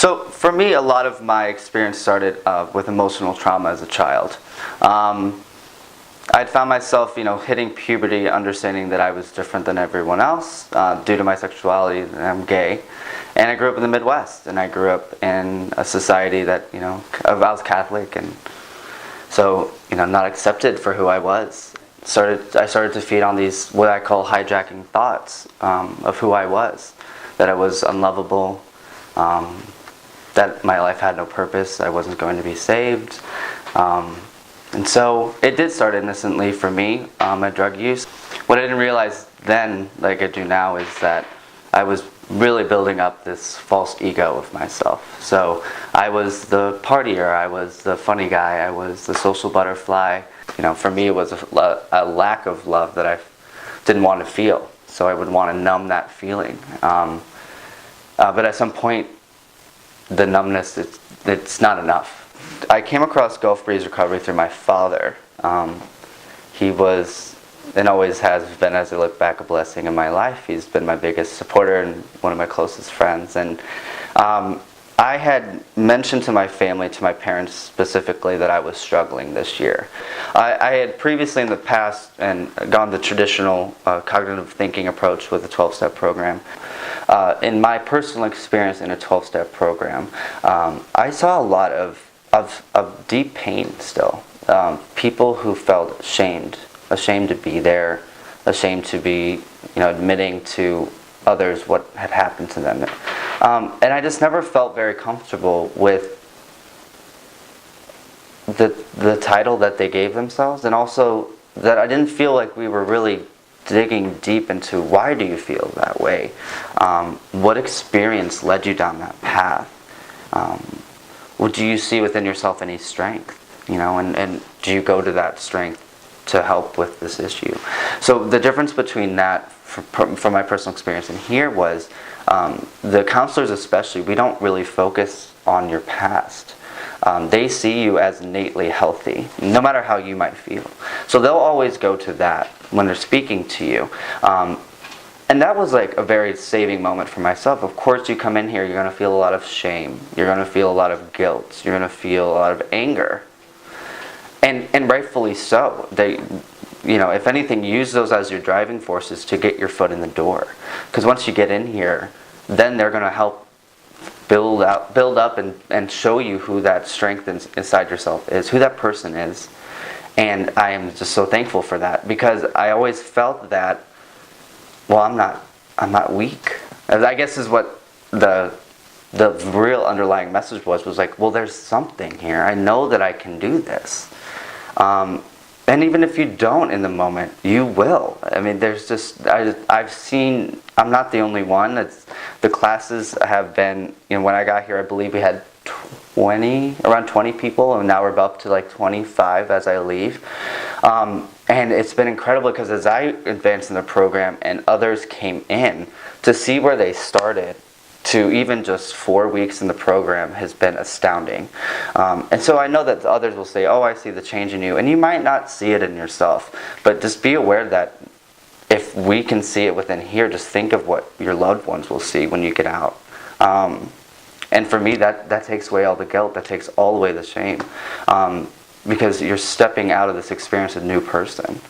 So for me, a lot of my experience started with emotional trauma as a child. I'd found myself, hitting puberty, understanding that I was different than everyone else due to my sexuality, and I'm gay. And I grew up in the Midwest, and I grew up in a society that, I was Catholic, and so, not accepted for who I was. I started to feed on these, what I call hijacking thoughts of who I was, that I was unlovable, that my life had no purpose, I wasn't going to be saved. And so it did start innocently for me, my drug use. What I didn't realize then, like I do now, is that I was really building up this false ego of myself. So I was the partier, I was the funny guy, I was the social butterfly. For me it was a lack of love that I didn't want to feel. So I would want to numb that feeling. But at some point, the numbness, it's not enough. I came across Gulf Breeze Recovery through my father. He was, and always has been, as I look back, a blessing in my life. He's been my biggest supporter and one of my closest friends. And I had mentioned to my family, to my parents specifically, that I was struggling this year. I had previously in the past and gone the traditional cognitive thinking approach with the 12-step program. In my personal experience in a 12-step program, I saw a lot of deep pain still. People who felt ashamed to be there, ashamed to be, admitting to others what had happened to them. And I just never felt very comfortable with the title that they gave themselves, and also that I didn't feel like we were really digging deep into why do you feel that way? What experience led you down that path? What do you see within yourself any strength? And do you go to that strength to help with this issue? So the difference between that from my personal experience and here was the counselors especially, we don't really focus on your past. They see you as innately healthy, no matter how you might feel. So they'll always go to that when they're speaking to you. And that was like a very saving moment for myself. Of course, you come in here, you're going to feel a lot of shame. You're going to feel a lot of guilt. You're going to feel a lot of anger. And rightfully so. They, if anything, use those as your driving forces to get your foot in the door. Because once you get in here, then they're going to help build up and show you who that strength inside yourself is, who that person is. And I am just so thankful for that, because I always felt that, well, I'm not weak. I guess is what the real underlying message was like, well, there's something here. I know that I can do this. And even if you don't in the moment, you will. I mean, there's just, I've seen, I'm not the only one. The classes have been, when I got here, I believe we had around 20 people, and now we're up to like 25 as I leave. And it's been incredible, because as I advanced in the program and others came in, to see where they started to even just 4 weeks in the program has been astounding. And so I know that others will say, oh, I see the change in you. And you might not see it in yourself, but just be aware that if we can see it within here, just think of what your loved ones will see when you get out. And for me, that takes away all the guilt, that takes all away the shame. Because you're stepping out of this experience a new person.